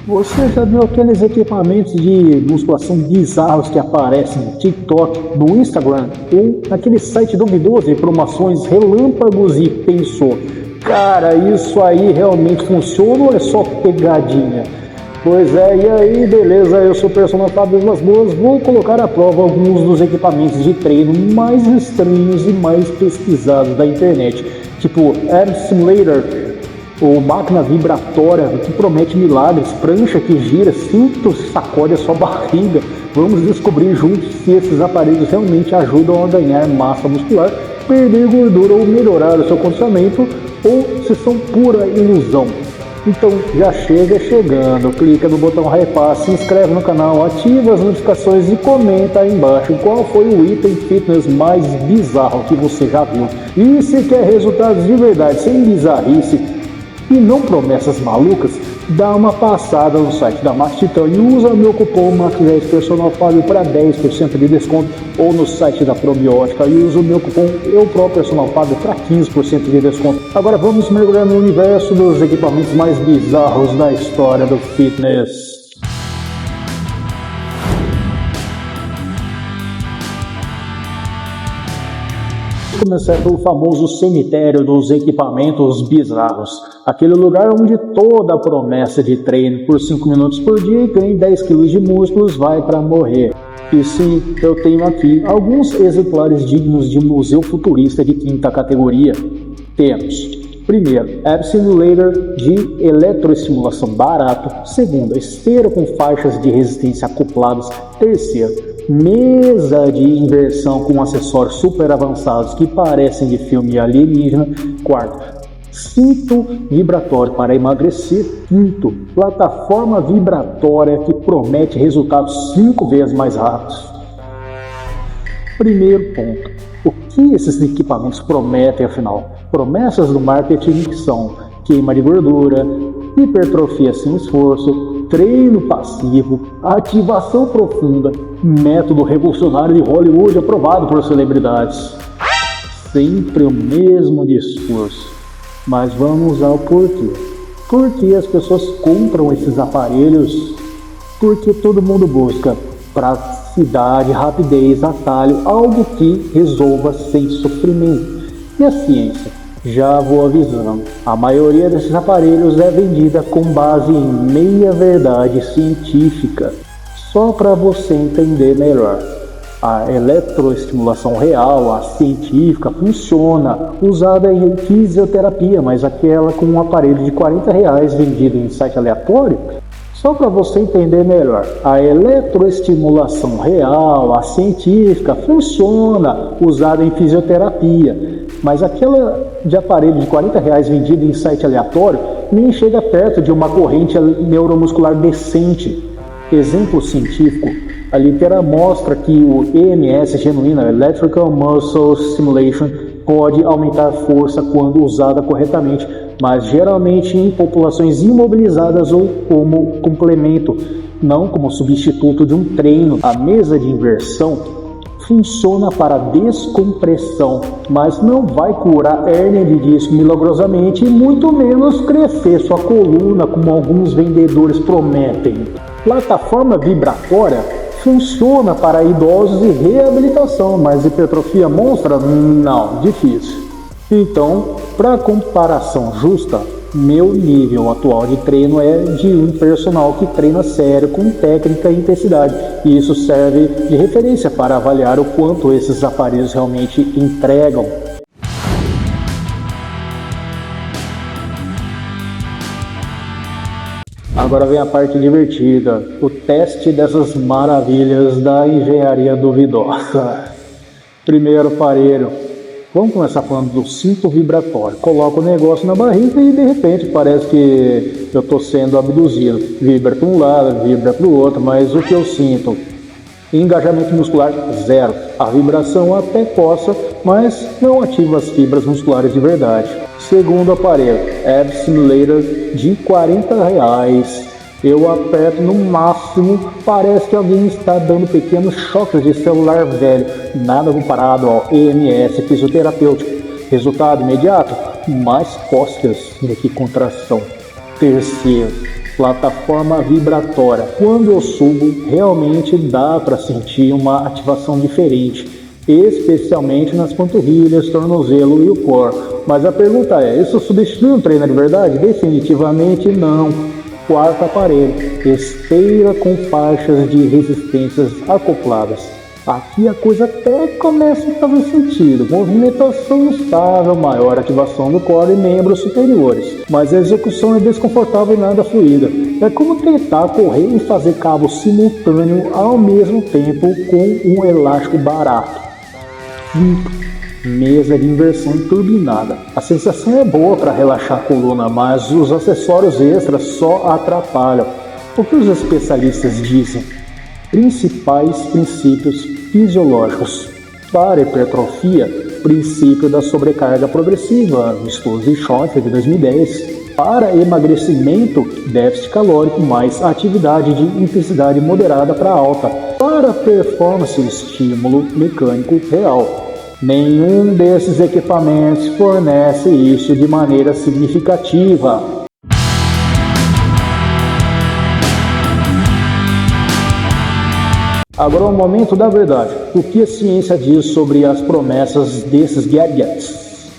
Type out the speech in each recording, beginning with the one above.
Você já viu aqueles equipamentos de musculação bizarros que aparecem no TikTok, no Instagram ou naquele site duvidoso de promoções relâmpagos e pensou, cara, isso aí realmente funciona ou é só pegadinha? Pois é, e aí, beleza, eu sou o personal Fábio Vilas Boas, vou colocar à prova alguns dos equipamentos de treino mais estranhos e mais pesquisados da internet, tipo Ab Simulator, ou máquina vibratória que promete milagres, prancha que gira, cinto sacode a sua barriga. Vamos descobrir juntos se esses aparelhos realmente ajudam a ganhar massa muscular, perder gordura ou melhorar o seu condicionamento, ou se são pura ilusão. Então já chega chegando, clica no botão hypar, se inscreve no canal, ativa as notificações e comenta aí embaixo qual foi o item fitness mais bizarro que você já viu. E se quer resultados de verdade, sem bizarrice e não promessas malucas, dá uma passada no site da Max Titã e usa meu cupom MAX10 Personal Fábio para 10% de desconto, ou no site da Probiótica e usa o meu cupom Personal Fábio para 15% de desconto. Agora vamos mergulhar no universo dos equipamentos mais bizarros da história do fitness. Começar pelo famoso cemitério dos equipamentos bizarros, aquele lugar onde toda a promessa de treino por 5 minutos por dia e ganhe 10 kg de músculos vai para morrer. E sim, eu tenho aqui alguns exemplares dignos de museu futurista de 5ª categoria. Temos, primeiro, Ab Simulator de eletroestimulação barato. Segundo, esteira com faixas de resistência acopladas. Terceiro, mesa de inversão com acessórios super avançados que parecem de filme alienígena. Quarto, cinto vibratório para emagrecer. Quinto, plataforma vibratória que promete resultados 5 vezes mais rápidos. Primeiro ponto, o que esses equipamentos prometem afinal? Promessas do marketing são queima de gordura, hipertrofia sem esforço, treino passivo, ativação profunda, método revolucionário de Hollywood aprovado por celebridades. Sempre o mesmo discurso. Mas vamos ao porquê. Por que as pessoas compram esses aparelhos? Porque todo mundo busca praticidade, rapidez, atalho, algo que resolva sem sofrimento. E a ciência? Já vou avisando, a maioria desses aparelhos é vendida com base em meia-verdade científica. Só para você entender melhor, a eletroestimulação real, a científica, funciona, usada em fisioterapia, mas aquela com um aparelho de R$40 vendido em site aleatório. Só para você entender melhor, a eletroestimulação real, a científica, funciona, usada em fisioterapia, mas aquela de aparelho de R$40 vendido em site aleatório nem chega perto de uma corrente neuromuscular decente. Exemplo científico, a literatura mostra que o EMS genuíno, Electrical Muscle Stimulation, pode aumentar a força quando usada corretamente, mas geralmente em populações imobilizadas ou como complemento, não como substituto de um treino. A mesa de inversão funciona para descompressão, mas não vai curar hérnia de disco milagrosamente e muito menos crescer sua coluna, como alguns vendedores prometem. Plataforma vibratória funciona para idosos e reabilitação, mas hipertrofia monstra? Não, difícil. Então, para comparação justa, meu nível atual de treino é de um personal que treina sério com técnica e intensidade, e isso serve de referência para avaliar o quanto esses aparelhos realmente entregam. Agora vem a parte divertida, o teste dessas maravilhas da engenharia duvidosa. Primeiro aparelho, vamos começar falando do cinto vibratório. Coloco o negócio na barriga e de repente parece que eu estou sendo abduzido. Vibra para um lado, vibra para o outro, mas o que eu sinto? Engajamento muscular zero. A vibração até coça, mas não ativa as fibras musculares de verdade. Segundo aparelho, Ab Simulator de R$40. Eu aperto no máximo, parece que alguém está dando pequenos choques de celular velho, nada comparado ao EMS fisioterapêutico. Resultado imediato? Mais cócegas do que contração. Terceiro, Plataforma vibratória. Quando eu subo, realmente dá para sentir uma ativação diferente, especialmente nas panturrilhas, tornozelo e o core. Mas a pergunta é, isso substitui um treino de verdade? Definitivamente não. Quarto aparelho, esteira com faixas de resistências acopladas. Aqui a coisa até começa a fazer sentido. Movimentação estável, maior ativação do core e membros superiores. Mas a execução é desconfortável e nada fluida. É como tentar correr e fazer cabo simultâneo ao mesmo tempo com um elástico barato. Mesa de inversão turbinada. A sensação é boa para relaxar a coluna, mas os acessórios extras só atrapalham. O que os especialistas dizem? Principais princípios fisiológicos. Para hipertrofia, princípio da sobrecarga progressiva, estudos de Schoenfeld de 2010. Para emagrecimento, déficit calórico mais atividade de intensidade moderada para alta. Para performance, estímulo mecânico real. Nenhum desses equipamentos fornece isso de maneira significativa. Agora é o momento da verdade. O que a ciência diz sobre as promessas desses gadgets?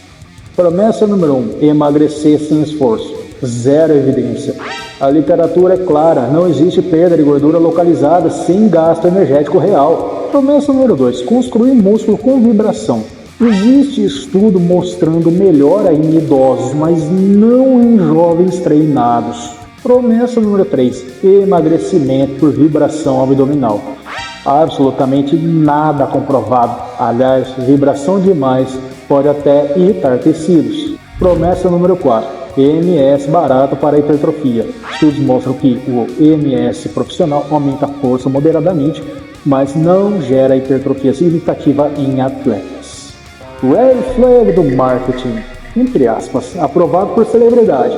Promessa número 1. Emagrecer sem esforço. Zero evidência. A literatura é clara, não existe perda de gordura localizada sem gasto energético real. Promessa número 2. Construir músculo com vibração. Existe estudo mostrando melhora em idosos, mas não em jovens treinados. Promessa número 3. Emagrecimento por vibração abdominal. Absolutamente nada comprovado. Aliás, vibração demais pode até irritar tecidos. Promessa número 4. EMS barato para hipertrofia. Estudos mostram que o EMS profissional aumenta a força moderadamente, mas não gera hipertrofia significativa em atletas. Red flag do marketing, entre aspas, aprovado por celebridade.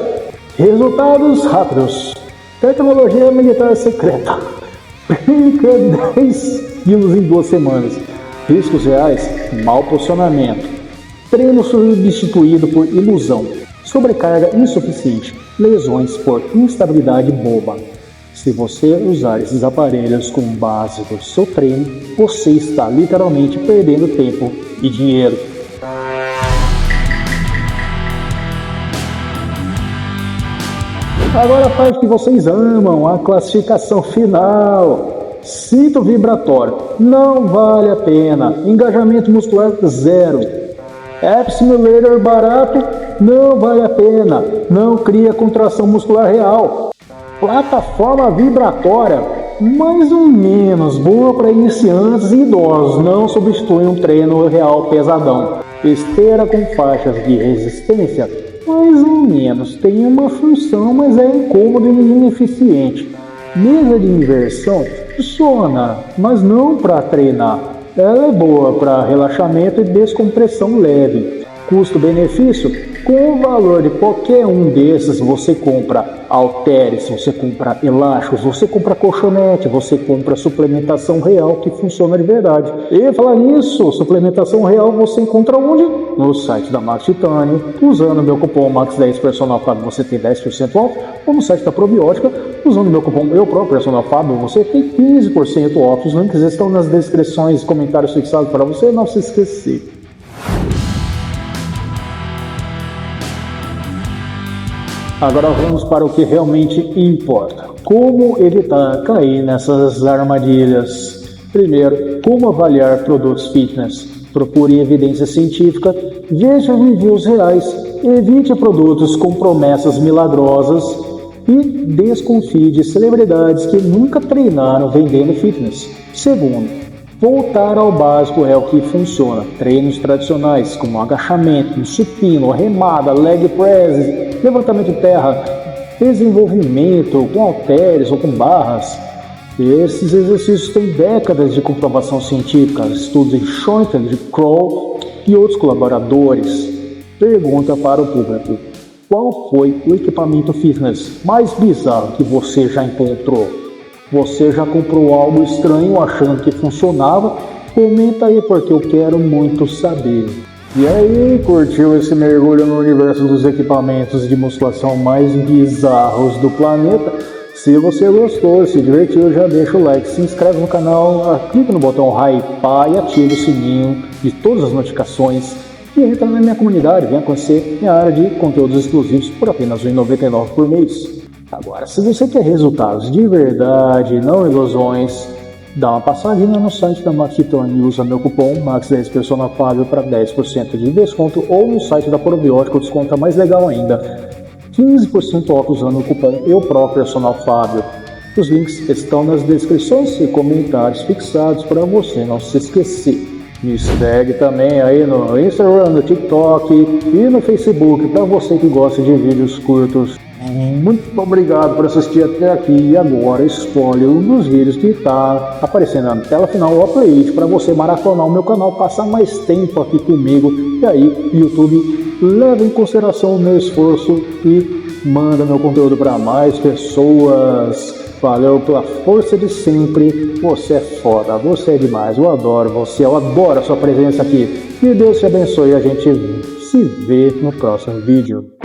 Resultados rápidos. Tecnologia militar secreta. Perca 10 quilos em 2 semanas. Riscos reais, mau posicionamento. Treino substituído por ilusão. Sobrecarga insuficiente. Lesões por instabilidade boba. Se você usar esses aparelhos como base do seu treino, você está literalmente perdendo tempo e dinheiro. Agora a parte que vocês amam, a classificação final. Cinto vibratório, não vale a pena. Engajamento muscular, 0. App Simulator barato, não vale a pena. Não cria contração muscular real. Plataforma vibratória, mais ou menos boa para iniciantes e idosos, não substitui um treino real pesadão. Esteira com faixas de resistência, mais ou menos, tem uma função, mas é incômodo e ineficiente. Mesa de inversão funciona, mas não para treinar. Ela é boa para relaxamento e descompressão leve. Custo-benefício? Com o valor de qualquer um desses, você compra halteres, você compra elásticos, você compra colchonete, você compra suplementação real que funciona de verdade. E falar nisso, suplementação real você encontra onde? No site da Max Titânio. Usando o meu cupom MAX10 Personal Fábio você tem 10% off, ou no site da Probiótica, usando o meu cupom Eu Próprio Personal Fábio você tem 15% off. Os links estão nas descrições e comentários fixados para você não se esquecer. Agora vamos para o que realmente importa. Como evitar cair nessas armadilhas? Primeiro, como avaliar produtos fitness? Procure evidência científica, veja reviews reais, evite produtos com promessas milagrosas e desconfie de celebridades que nunca treinaram vendendo fitness. Segundo, voltar ao básico é o que funciona. Treinos tradicionais como agachamento, supino, remada, leg press, levantamento de terra, desenvolvimento com halteres ou com barras. Esses exercícios têm décadas de comprovação científica, estudos em Schoenfeld, de Kroll e outros colaboradores. Pergunta para o público: qual foi o equipamento fitness mais bizarro que você já encontrou? Você já comprou algo estranho achando que funcionava? Comenta aí porque eu quero muito saber. E aí, curtiu esse mergulho no universo dos equipamentos de musculação mais bizarros do planeta? Se você gostou, se divertiu, já deixa o like, se inscreve no canal, clica no botão hypar e ativa o sininho de todas as notificações e entra na minha comunidade, venha conhecer minha área de conteúdos exclusivos por apenas R$ 1,99 por mês. Agora, se você quer resultados de verdade, não ilusões, dá uma passadinha no site da Maxitone e usa meu cupom MAX10PersonalFábio para 10% de desconto, ou no site da Probiótica o desconto é mais legal ainda, 15% off usando o cupom EUPROPErsonalFábio. Os links estão nas descrições e comentários fixados para você não se esquecer. Me segue também aí no Instagram, no TikTok e no Facebook para você que gosta de vídeos curtos. Muito obrigado por assistir até aqui e agora escolhe um dos vídeos que está aparecendo na tela final ou a playlist para você maratonar o meu canal, passar mais tempo aqui comigo e aí YouTube leva em consideração o meu esforço e manda meu conteúdo para mais pessoas. Valeu pela força de sempre, você é foda, você é demais, eu adoro você, eu adoro a sua presença aqui. Que Deus te abençoe e a gente se vê no próximo vídeo.